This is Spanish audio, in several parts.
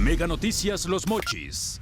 Mega Noticias Los Mochis.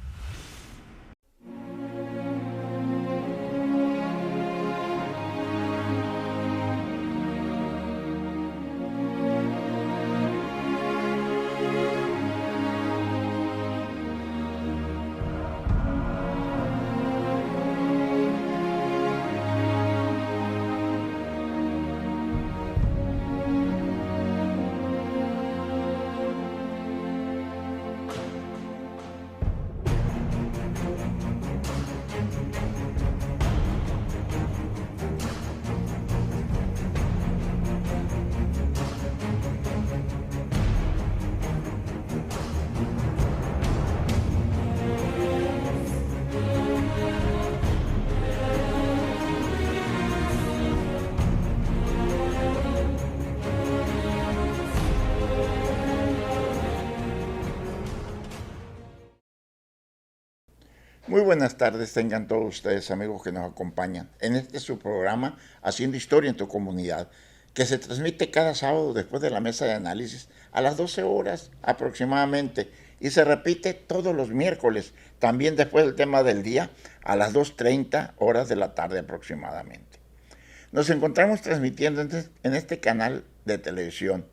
Muy buenas tardes, tengan todos ustedes amigos que nos acompañan en este su programa Haciendo Historia en tu Comunidad, que se transmite cada sábado después de la mesa de análisis a las 12 horas aproximadamente y se repite todos los miércoles, también después del tema del día a las 2:30 horas de la tarde aproximadamente. Nos encontramos transmitiendo en este canal de televisión,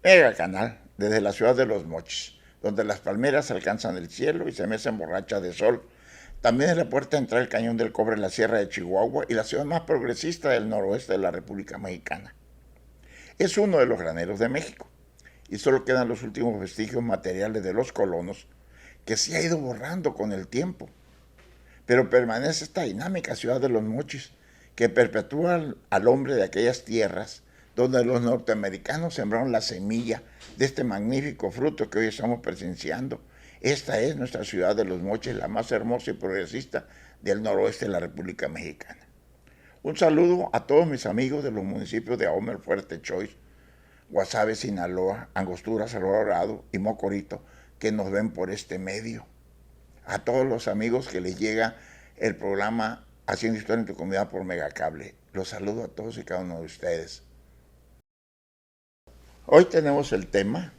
mega canal, desde la ciudad de Los Mochis, donde las palmeras alcanzan el cielo y se mecen borrachas de sol. También es la puerta de entrada al Cañón del Cobre, la Sierra de Chihuahua y la ciudad más progresista del noroeste de la República Mexicana. Es uno de los graneros de México y solo quedan los últimos vestigios materiales de los colonos que se ha ido borrando con el tiempo. Pero permanece esta dinámica ciudad de Los Mochis que perpetúa al hombre de aquellas tierras donde los norteamericanos sembraron la semilla de este magnífico fruto que hoy estamos presenciando. Esta es nuestra ciudad de Los Mochis, la más hermosa y progresista del noroeste de la República Mexicana. Un saludo a todos mis amigos de los municipios de Ahome, Fuerte, Choix, Guasave, Sinaloa, Angostura, Cerro Dorado y Mocorito, que nos ven por este medio. A todos los amigos que les llega el programa Haciendo Historia en tu Comunidad por Megacable. Los saludo a todos y cada uno de ustedes. Hoy tenemos el tema,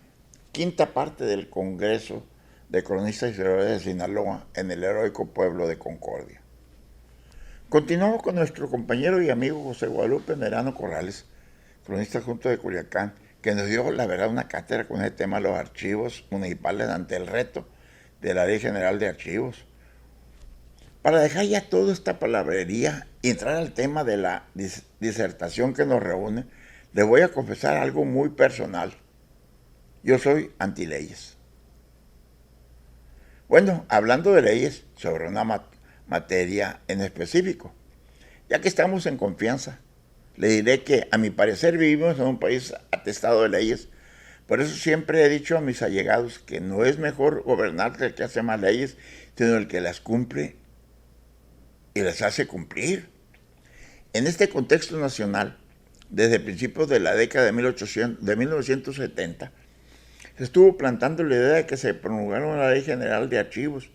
quinta parte del Congreso de Cronistas y Historiadores de Sinaloa en el heroico pueblo de Concordia. Continuamos con nuestro compañero y amigo José Guadalupe Merano Corrales, cronista adjunto de Culiacán, que nos dio, la verdad, una cátedra con el tema de los archivos municipales ante el reto de la Ley General de Archivos. Para dejar ya toda esta palabrería y entrar al tema de la disertación que nos reúne, les voy a confesar algo muy personal. Yo soy antileyes. Bueno, hablando de leyes sobre una materia en específico, ya que estamos en confianza, le diré que a mi parecer vivimos en un país atestado de leyes. Por eso siempre he dicho a mis allegados que no es mejor gobernar el que hace más leyes, sino el que las cumple y las hace cumplir. En este contexto nacional, desde principios de la década de 1970, se estuvo plantando la idea de que se promulgara una ley general de archivos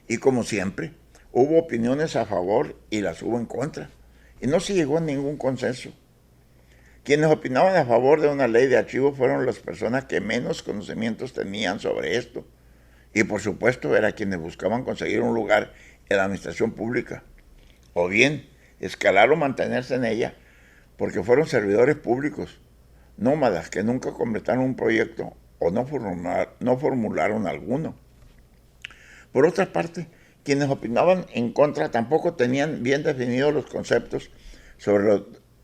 y, como siempre, hubo opiniones a favor y las hubo en contra y no se llegó a ningún consenso. Quienes opinaban a favor de una ley de archivos fueron las personas que menos conocimientos tenían sobre esto y, por supuesto, eran quienes buscaban conseguir un lugar en la administración pública o bien escalar o mantenerse en ella porque fueron servidores públicos, nómadas que nunca completaron un proyecto o no formularon alguno. Por otra parte, quienes opinaban en contra tampoco tenían bien definidos los conceptos sobre los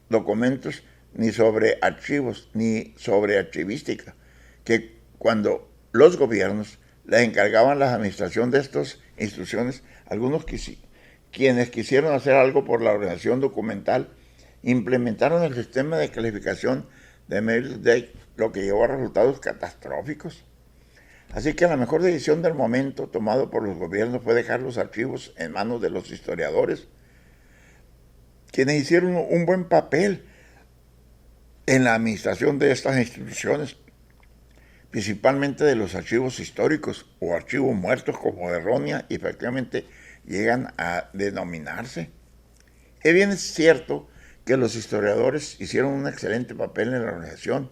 documentos, ni sobre archivos, ni sobre archivística, que cuando los gobiernos les encargaban la administración de estas instituciones, algunos quienes quisieron hacer algo por la organización documental, implementaron el sistema de calificación de Meredith, lo que llevó a resultados catastróficos. Así que la mejor decisión del momento tomado por los gobiernos fue dejar los archivos en manos de los historiadores, quienes hicieron un buen papel en la administración de estas instituciones, principalmente de los archivos históricos o archivos muertos, como errónea y efectivamente llegan a denominarse. Es bien cierto que los historiadores hicieron un excelente papel en la organización,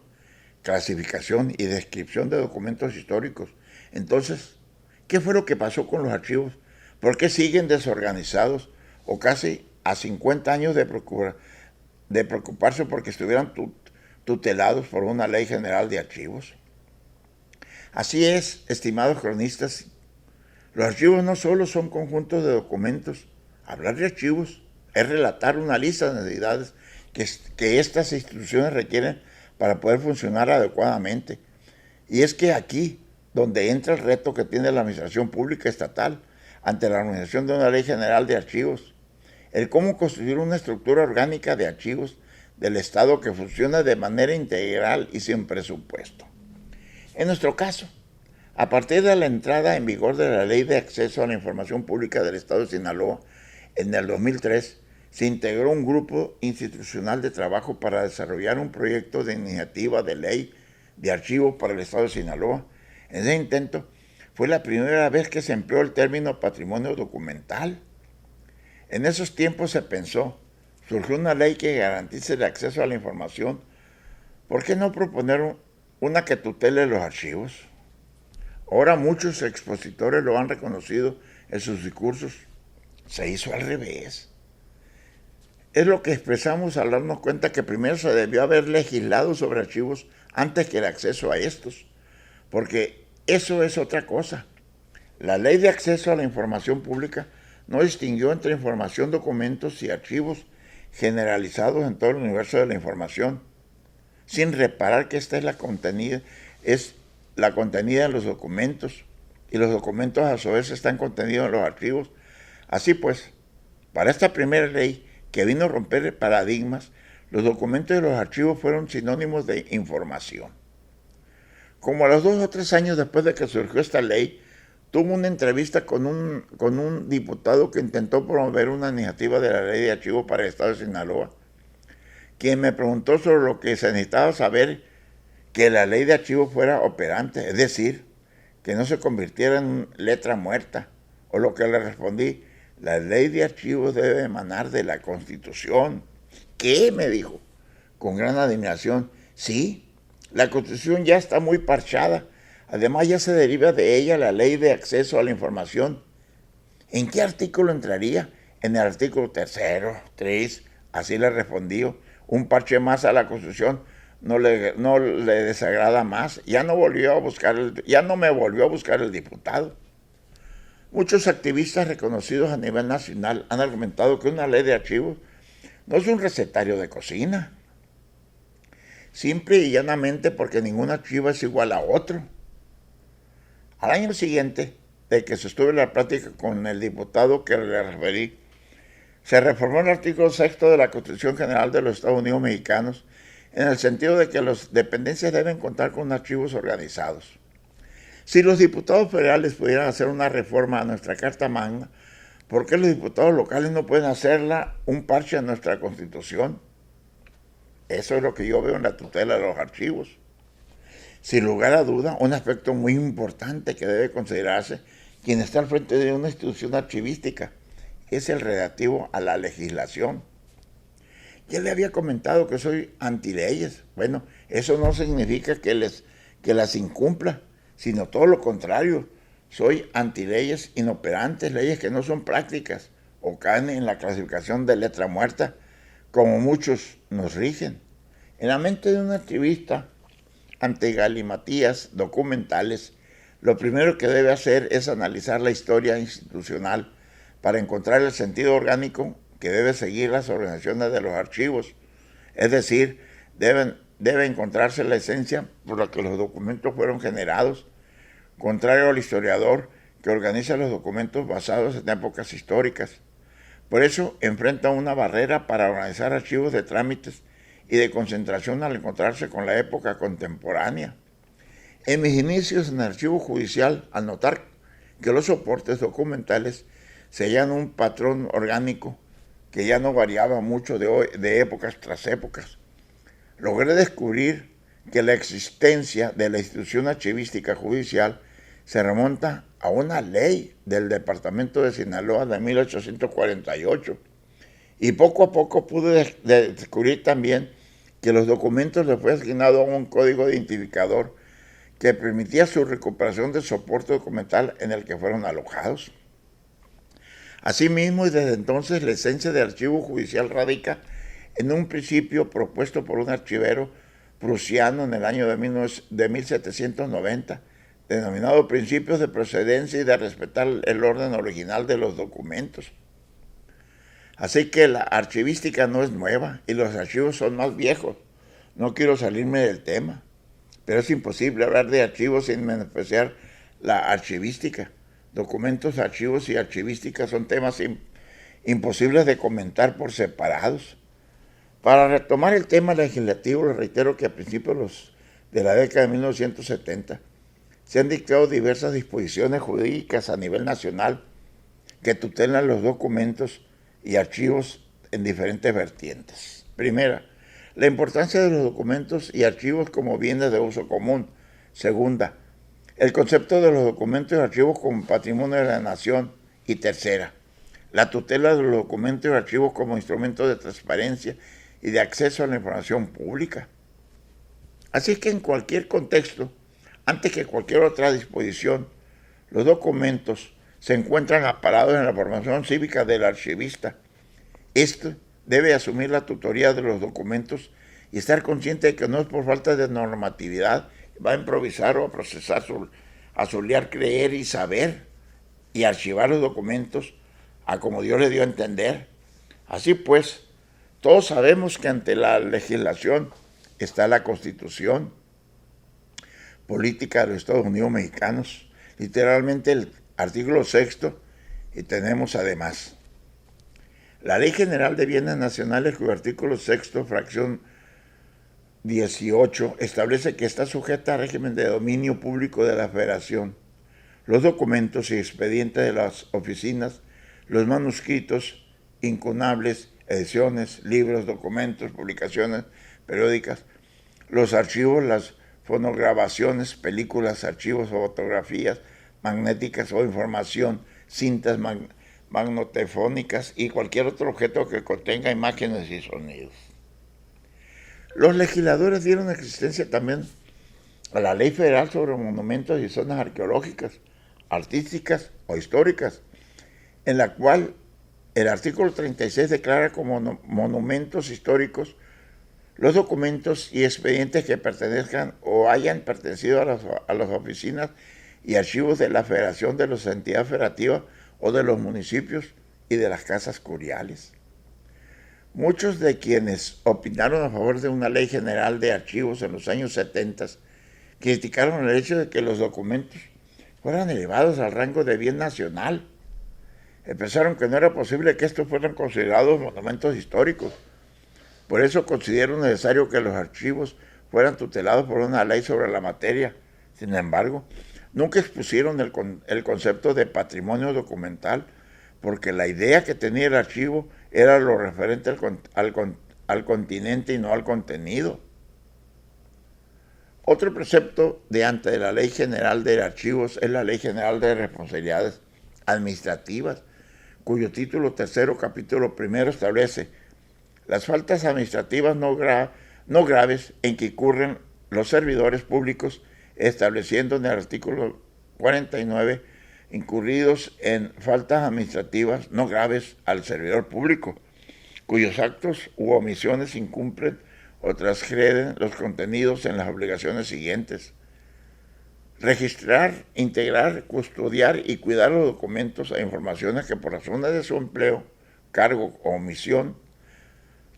clasificación y descripción de documentos históricos, Entonces, ¿qué fue lo que pasó con los archivos? ¿Por qué siguen desorganizados o casi a 50 años de preocuparse porque estuvieran tutelados por una ley general de archivos? Así es, estimados cronistas, los archivos no solo son conjuntos de documentos. Hablar de archivos es relatar una lista de necesidades que estas instituciones requieren para poder funcionar adecuadamente. Y es que aquí, donde entra el reto que tiene la administración pública estatal ante la organización de una ley general de archivos, el cómo construir una estructura orgánica de archivos del Estado que funcione de manera integral y sin presupuesto. En nuestro caso, a partir de la entrada en vigor de la Ley de Acceso a la Información Pública del Estado de Sinaloa en el 2003, se integró un grupo institucional de trabajo para desarrollar un proyecto de iniciativa de ley de archivos para el Estado de Sinaloa. En ese intento fue la primera vez que se empleó el término patrimonio documental. En esos tiempos se pensó, surgió una ley que garantice el acceso a la información. ¿Por qué no proponer una que tutele los archivos? Ahora muchos expositores lo han reconocido en sus discursos. Se hizo al revés. Es lo que expresamos al darnos cuenta que primero se debió haber legislado sobre archivos antes que el acceso a estos, porque eso es otra cosa. La Ley de Acceso a la Información Pública no distinguió entre información, documentos y archivos generalizados en todo el universo de la información, sin reparar que esta es la contenida en los documentos, y los documentos a su vez están contenidos en los archivos. Así pues, para esta primera ley que vino a romper paradigmas, los documentos y los archivos fueron sinónimos de información. Como a los 2 o 3 años después de que surgió esta ley, tuve una entrevista con un diputado que intentó promover una iniciativa de la ley de archivos para el Estado de Sinaloa, quien me preguntó sobre lo que se necesitaba saber que la ley de archivos fuera operante, es decir, que no se convirtiera en letra muerta, o lo que le respondí: la ley de archivos debe emanar de la Constitución. ¿Qué? Me dijo, con gran admiración. Sí, la Constitución ya está muy parchada. Además, ya se deriva de ella la ley de acceso a la información. ¿En qué artículo entraría? En el artículo 3, 3, así le respondí. Un parche más a la Constitución no le desagrada más. Ya no me volvió a buscar el diputado. Muchos activistas reconocidos a nivel nacional han argumentado que una ley de archivos no es un recetario de cocina, simple y llanamente porque ningún archivo es igual a otro. Al año siguiente de que sostuve la plática con el diputado que le referí, se reformó el artículo 6 de la Constitución General de los Estados Unidos Mexicanos en el sentido de que las dependencias deben contar con archivos organizados. Si los diputados federales pudieran hacer una reforma a nuestra Carta Magna, ¿por qué los diputados locales no pueden hacerla un parche a nuestra Constitución? Eso es lo que yo veo en la tutela de los archivos. Sin lugar a duda, un aspecto muy importante que debe considerarse quien está al frente de una institución archivística es el relativo a la legislación. Ya le había comentado que soy antileyes. Bueno, eso no significa que las incumpla, sino todo lo contrario. Soy antileyes inoperantes, leyes que no son prácticas o caen en la clasificación de letra muerta, como muchos nos rigen. En la mente de un activista ante galimatías documentales, lo primero que debe hacer es analizar la historia institucional para encontrar el sentido orgánico que debe seguir las organizaciones de los archivos. Es decir, debe encontrarse la esencia por la que los documentos fueron generados, contrario al historiador que organiza los documentos basados en épocas históricas. Por eso enfrenta una barrera para organizar archivos de trámites y de concentración al encontrarse con la época contemporánea. En mis inicios en el archivo judicial, al notar que los soportes documentales seguían un patrón orgánico que ya no variaba mucho de épocas tras épocas, logré descubrir que la existencia de la institución archivística judicial se remonta a una ley del departamento de Sinaloa de 1848. Y poco a poco pude descubrir también que los documentos les fue asignado a un código identificador que permitía su recuperación del soporte documental en el que fueron alojados. Asimismo, y desde entonces, la esencia del archivo judicial radica en un principio propuesto por un archivero prusiano en el año de 1790, denominado principios de procedencia y de respetar el orden original de los documentos. Así que la archivística no es nueva y los archivos son más viejos. No quiero salirme del tema, pero es imposible hablar de archivos sin menospreciar la archivística. Documentos, archivos y archivística son temas imposibles de comentar por separados. Para retomar el tema legislativo, les reitero que a principios de la década de 1970 se han dictado diversas disposiciones jurídicas a nivel nacional que tutelan los documentos y archivos en diferentes vertientes. Primera, la importancia de los documentos y archivos como bienes de uso común. Segunda, el concepto de los documentos y archivos como patrimonio de la nación. Y tercera, la tutela de los documentos y archivos como instrumento de transparencia y de acceso a la información pública. Así que en cualquier contexto, antes que cualquier otra disposición, los documentos se encuentran amparados en la formación cívica del archivista. Este debe asumir la tutoría de los documentos y estar consciente de que no es por falta de normatividad, va a improvisar o a procesar, a solear, creer y saber y archivar los documentos a como Dios le dio a entender. Así pues, todos sabemos que ante la legislación está la Constitución Política de los Estados Unidos Mexicanos, literalmente el artículo 6, y tenemos además la Ley General de Bienes Nacionales, cuyo artículo 6, fracción 18, establece que está sujeta al régimen de dominio público de la Federación los documentos y expedientes de las oficinas, los manuscritos, incunables, ediciones, libros, documentos, publicaciones periódicas, los archivos, las fonograbaciones, películas, archivos, fotografías magnéticas o información, cintas magnetofónicas y cualquier otro objeto que contenga imágenes y sonidos. Los legisladores dieron existencia también a la Ley Federal sobre Monumentos y Zonas Arqueológicas, Artísticas o Históricas, en la cual el artículo 36 declara como monumentos históricos los documentos y expedientes que pertenezcan o hayan pertenecido a las oficinas y archivos de la Federación, de las entidades federativas o de los municipios y de las casas curiales. Muchos de quienes opinaron a favor de una ley general de archivos en los años 70 criticaron el hecho de que los documentos fueran elevados al rango de bien nacional. Pensaron que no era posible que estos fueran considerados monumentos históricos. Por eso considero necesario que los archivos fueran tutelados por una ley sobre la materia. Sin embargo, nunca expusieron el concepto de patrimonio documental, porque la idea que tenía el archivo era lo referente al continente y no al contenido. Otro precepto de ante la Ley General de Archivos es la Ley General de Responsabilidades Administrativas, cuyo título tercero, capítulo primero, establece las faltas administrativas no graves en que incurren los servidores públicos, estableciendo en el artículo 49 incurridos en faltas administrativas no graves al servidor público, cuyos actos u omisiones incumplen o transgreden los contenidos en las obligaciones siguientes: registrar, integrar, custodiar y cuidar los documentos e informaciones que por razones de su empleo, cargo o omisión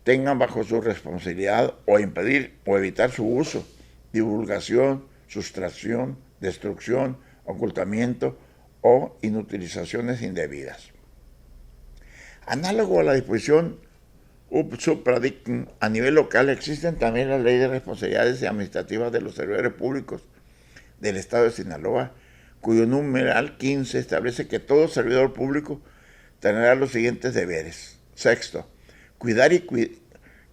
tengan bajo su responsabilidad, o impedir o evitar su uso, divulgación, sustracción, destrucción, ocultamiento o inutilizaciones indebidas. Análogo a la disposición supradictum, a nivel local existen también las leyes de responsabilidades administrativas de los servidores públicos del Estado de Sinaloa, cuyo numeral 15 establece que todo servidor público tendrá los siguientes deberes. Sexto,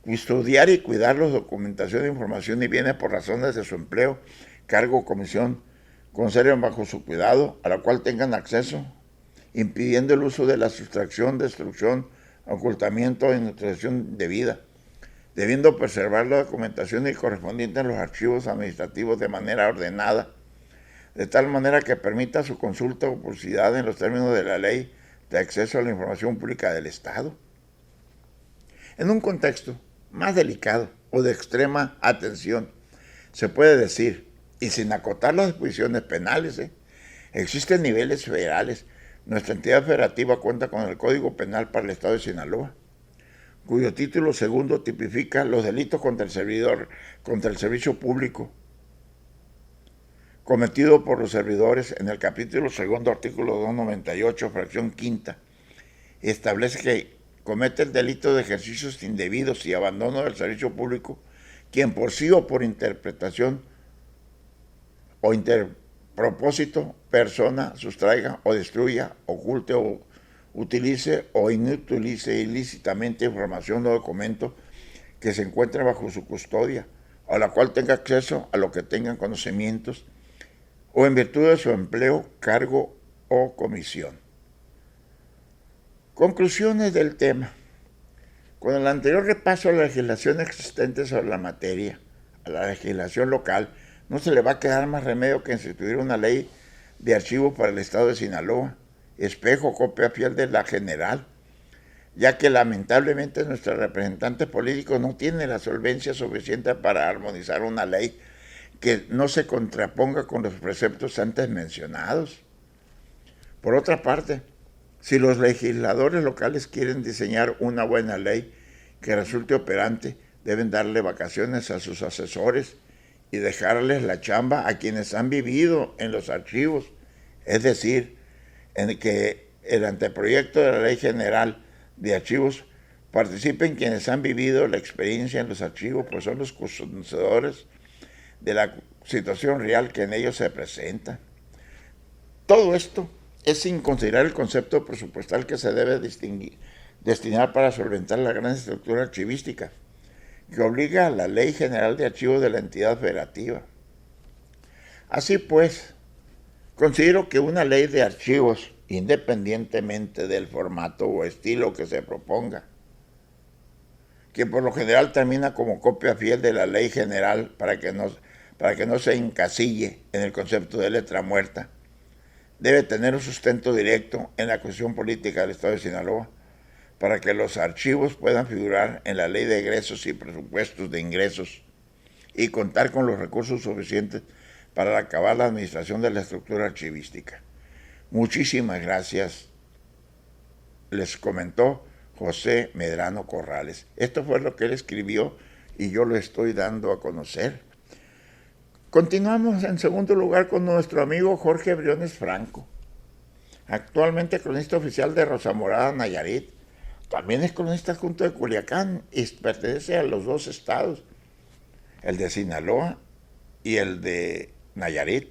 custodiar y cuidar la documentación, información y bienes por razones de su empleo, cargo o comisión conserven bajo su cuidado, a la cual tengan acceso, impidiendo el uso de la sustracción, destrucción, ocultamiento o inutilización debida, debiendo preservar la documentación y correspondiente en los archivos administrativos de manera ordenada, de tal manera que permita su consulta o publicidad en los términos de la Ley de Acceso a la Información Pública del Estado. En un contexto más delicado o de extrema atención, se puede decir, y sin acotar las disposiciones penales, existen niveles federales. Nuestra entidad federativa cuenta con el Código Penal para el Estado de Sinaloa, cuyo título segundo tipifica los delitos contra el servicio público, cometido por los servidores en el capítulo segundo, artículo 298, fracción quinta. Establece que comete el delito de ejercicios indebidos y abandono del servicio público quien por sí o por interpretación o interpropósito, persona, sustraiga o destruya, oculte o utilice o inutilice ilícitamente información o documento que se encuentre bajo su custodia, a la cual tenga acceso, a lo que tengan conocimientos, o en virtud de su empleo, cargo o comisión. Conclusiones del tema. Con el anterior repaso a la legislación existente sobre la materia, a la legislación local, no se le va a quedar más remedio que instituir una ley de archivos para el Estado de Sinaloa, espejo, copia fiel de la general, ya que lamentablemente nuestros representantes políticos no tienen la solvencia suficiente para armonizar una ley que no se contraponga con los preceptos antes mencionados. Por otra parte, si los legisladores locales quieren diseñar una buena ley que resulte operante, deben darle vacaciones a sus asesores y dejarles la chamba a quienes han vivido en los archivos, es decir, en que el anteproyecto de la Ley General de Archivos participen quienes han vivido la experiencia en los archivos, pues son los conocedores de la situación real que en ellos se presenta. Todo esto es sin considerar el concepto presupuestal que se debe destinar para solventar la gran estructura archivística que obliga a la Ley General de Archivos de la entidad federativa. Así pues, considero que una ley de archivos, independientemente del formato o estilo que se proponga, que por lo general termina como copia fiel de la Ley General para que no se encasille en el concepto de letra muerta, debe tener un sustento directo en la cuestión política del Estado de Sinaloa para que los archivos puedan figurar en la Ley de Egresos y Presupuestos de Ingresos y contar con los recursos suficientes para acabar la administración de la estructura archivística. Muchísimas gracias, les comentó José Medrano Corrales. Esto fue lo que él escribió y yo lo estoy dando a conocer. Continuamos en segundo lugar con nuestro amigo Jorge Briones Franco, actualmente cronista oficial de Rosamorada, Nayarit. También es cronista adjunto de Culiacán y pertenece a los dos estados, el de Sinaloa y el de Nayarit,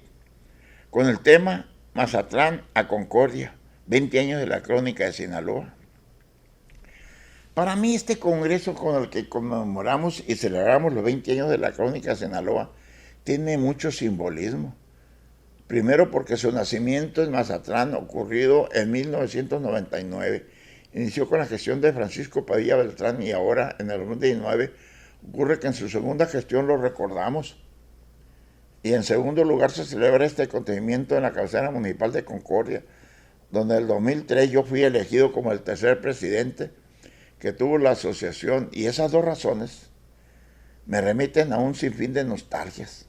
con el tema Mazatlán a Concordia, 20 años de la crónica de Sinaloa. Para mí este congreso con el que conmemoramos y celebramos los 20 años de la crónica de Sinaloa tiene mucho simbolismo. Primero porque su nacimiento en Mazatlán, ocurrido en 1999, inició con la gestión de Francisco Padilla Beltrán y ahora, en el 2019, ocurre que en su segunda gestión lo recordamos. Y en segundo lugar se celebra este acontecimiento en la cabecera municipal de Concordia, donde en el 2003 yo fui elegido como el tercer presidente que tuvo la asociación, y esas dos razones me remiten a un sinfín de nostalgias,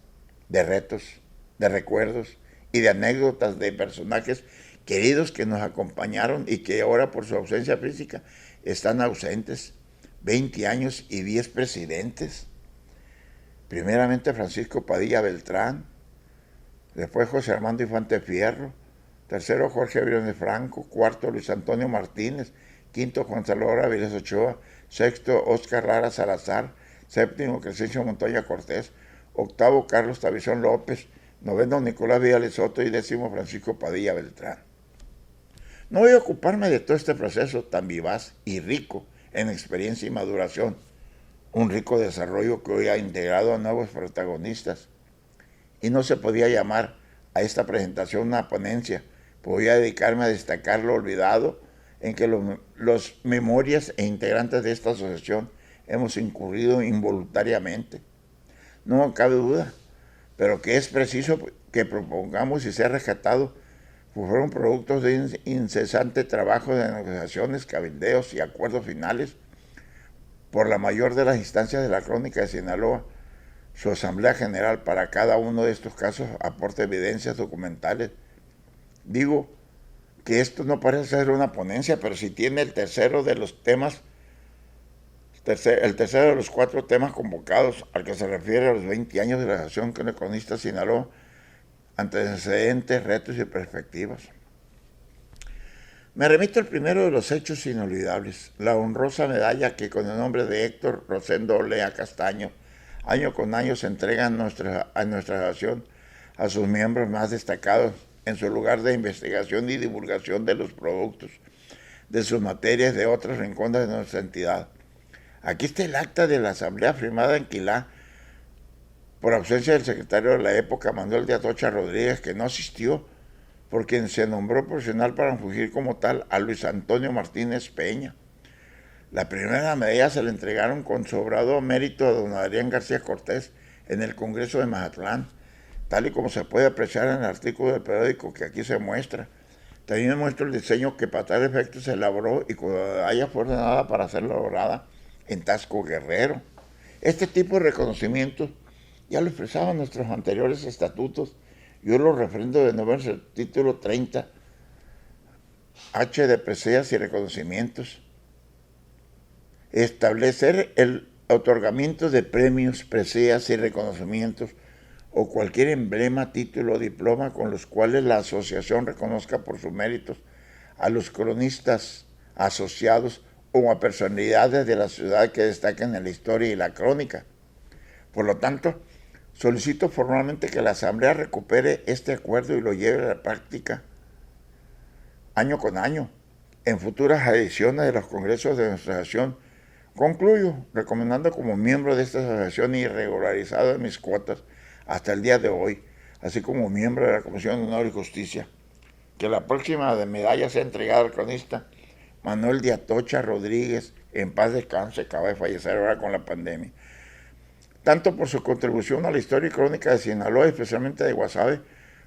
de retos, de recuerdos y de anécdotas de personajes queridos que nos acompañaron y que ahora por su ausencia física están ausentes. 20 años y 10 presidentes. Primeramente Francisco Padilla Beltrán, después José Armando Infante Fierro, tercero Jorge Briones Franco, cuarto Luis Antonio Martínez, quinto Juan Salvador Avilés Ochoa, sexto Óscar Lara Salazar, séptimo Crescencio Montoya Cortés, octavo Carlos Tabizón López, noveno Nicolás Vidal Soto y décimo Francisco Padilla Beltrán. No voy a ocuparme de todo este proceso tan vivaz y rico en experiencia y maduración, un rico desarrollo que hoy ha integrado a nuevos protagonistas. Y no se podía llamar a esta presentación una ponencia, pues voy a dedicarme a destacar lo olvidado en que los memorias e integrantes de esta asociación hemos incurrido involuntariamente. No cabe duda, pero que es preciso que propongamos y sea rescatado pues fueron productos de incesante trabajo de negociaciones, cabildeos y acuerdos finales por la mayor de las instancias de la Crónica de Sinaloa. Su Asamblea General para cada uno de estos casos aporta evidencias documentales. Digo que esto no parece ser una ponencia, pero si tiene el tercero de los temas, el tercero de los 4 temas convocados, al que se refiere a los 20 años de la Asociación Cronista Sinaloa, antecedentes, retos y perspectivas. Me remito al primero de los hechos inolvidables, la honrosa medalla que con el nombre de Héctor Rosendo Olea Castaño, año con año se entrega a nuestra asociación a sus miembros más destacados en su lugar de investigación y divulgación de los productos, de sus materias, de otros rincones de nuestra entidad. Aquí está el acta de la asamblea firmada en Quilá por ausencia del secretario de la época, Manuel de Atocha Rodríguez, que no asistió, por quien se nombró profesional para fungir como tal a Luis Antonio Martínez Peña. La primera medalla se le entregaron con sobrado mérito a don Adrián García Cortés en el Congreso de Mazatlán, tal y como se puede apreciar en el artículo del periódico que aquí se muestra. También muestra el diseño que para tal efecto se elaboró y cuya medalla fue ordenada para ser elaborada en Taxco Guerrero. Este tipo de reconocimientos ya lo expresaban nuestros anteriores estatutos. Yo lo refrendo de nuevo en el título 30, H de preseas y reconocimientos. Establecer el otorgamiento de premios, preseas y reconocimientos o cualquier emblema, título o diploma con los cuales la asociación reconozca por sus méritos a los cronistas asociados o a personalidades de la ciudad que destaquen en la historia y la crónica. Por lo tanto, solicito formalmente que la Asamblea recupere este acuerdo y lo lleve a la práctica año con año en futuras ediciones de los congresos de nuestra asociación. Concluyo recomendando como miembro de esta asociación y regularizado en mis cuotas hasta el día de hoy, así como miembro de la Comisión de Honor y Justicia, que la próxima de medalla sea entregada al cronista Manuel de Atocha Rodríguez, en paz descanse, acaba de fallecer ahora con la pandemia, tanto por su contribución a la historia y crónica de Sinaloa, especialmente de Guasave,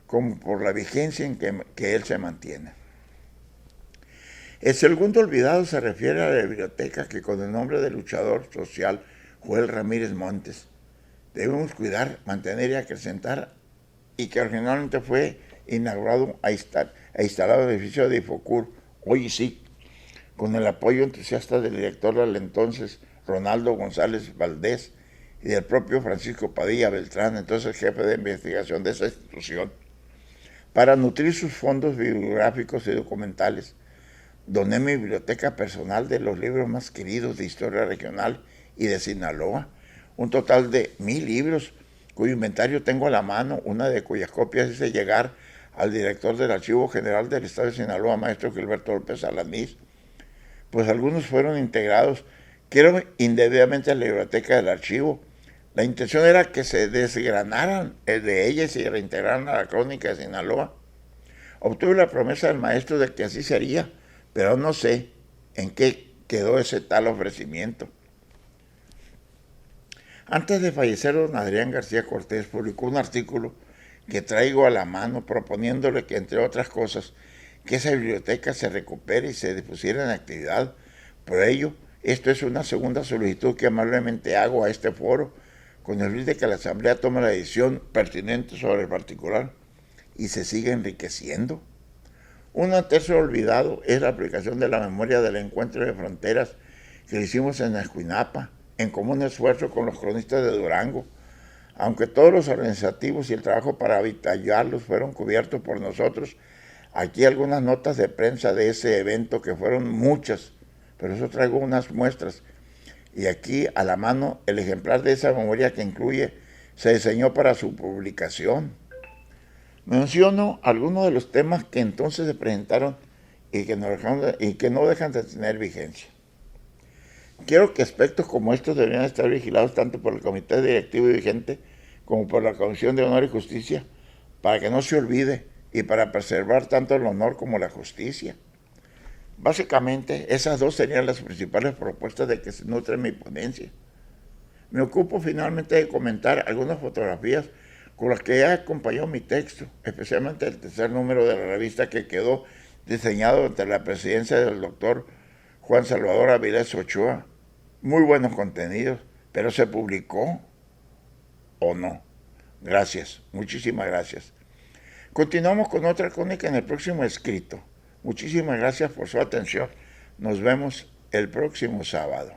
como por la vigencia en que él se mantiene. El segundo olvidado se refiere a la biblioteca que con el nombre del luchador social Joel Ramírez Montes debemos cuidar, mantener y acrecentar, y que originalmente fue inaugurado e instalado en el edificio de Ifocur, hoy sí, con el apoyo entusiasta del director del entonces Ronaldo González Valdés y del propio Francisco Padilla Beltrán, entonces jefe de investigación de esa institución, para nutrir sus fondos bibliográficos y documentales. Doné mi biblioteca personal de los libros más queridos de historia regional y de Sinaloa, un total de 1000 libros, cuyo inventario tengo a la mano, una de cuyas copias hice llegar al director del Archivo General del Estado de Sinaloa, maestro Gilberto López Alanís, pues algunos fueron integrados, quiero indebidamente a la biblioteca del archivo. La intención era que se desgranaran de ellas y se reintegraran a la crónica de Sinaloa. Obtuve la promesa del maestro de que así sería, pero no sé en qué quedó ese tal ofrecimiento. Antes de fallecer, don Adrián García Cortés publicó un artículo que traigo a la mano proponiéndole que, entre otras cosas, que esa biblioteca se recupere y se dispusiera en actividad. Por ello, esto es una segunda solicitud que amablemente hago a este foro, con el fin de que la Asamblea tome la decisión pertinente sobre el particular y se siga enriqueciendo. Un tercio olvidado es la aplicación de la memoria del encuentro de fronteras que hicimos en Escuinapa, en común esfuerzo con los cronistas de Durango. Aunque todos los organizativos y el trabajo para avitallarlos fueron cubiertos por nosotros, aquí algunas notas de prensa de ese evento, que fueron muchas, pero eso traigo unas muestras. Y aquí a la mano el ejemplar de esa memoria que incluye, se diseñó para su publicación. Menciono algunos de los temas que entonces se presentaron y que no dejan de tener vigencia. Quiero que aspectos como estos deberían estar vigilados tanto por el Comité Directivo y Vigente como por la Comisión de Honor y Justicia, para que no se olvide y para preservar tanto el honor como la justicia. Básicamente, esas dos serían las principales propuestas de que se nutre mi ponencia. Me ocupo finalmente de comentar algunas fotografías con las que ha acompañado mi texto, especialmente el tercer número de la revista que quedó diseñado ante la presidencia del doctor Juan Salvador Avilés Ochoa. Muy buenos contenidos, pero ¿se publicó o no? Gracias, muchísimas gracias. Continuamos con otra crónica en el próximo escrito. Muchísimas gracias por su atención. Nos vemos el próximo sábado.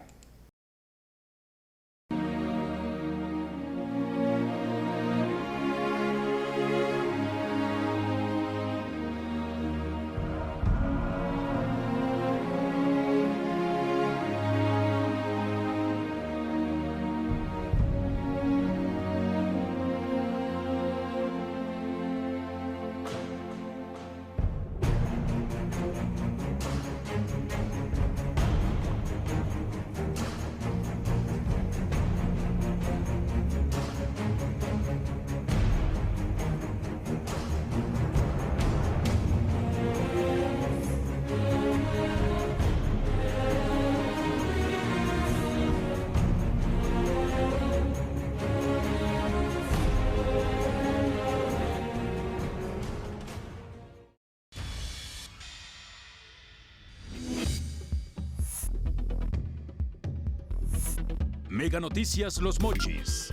Mega Noticias Los Mochis.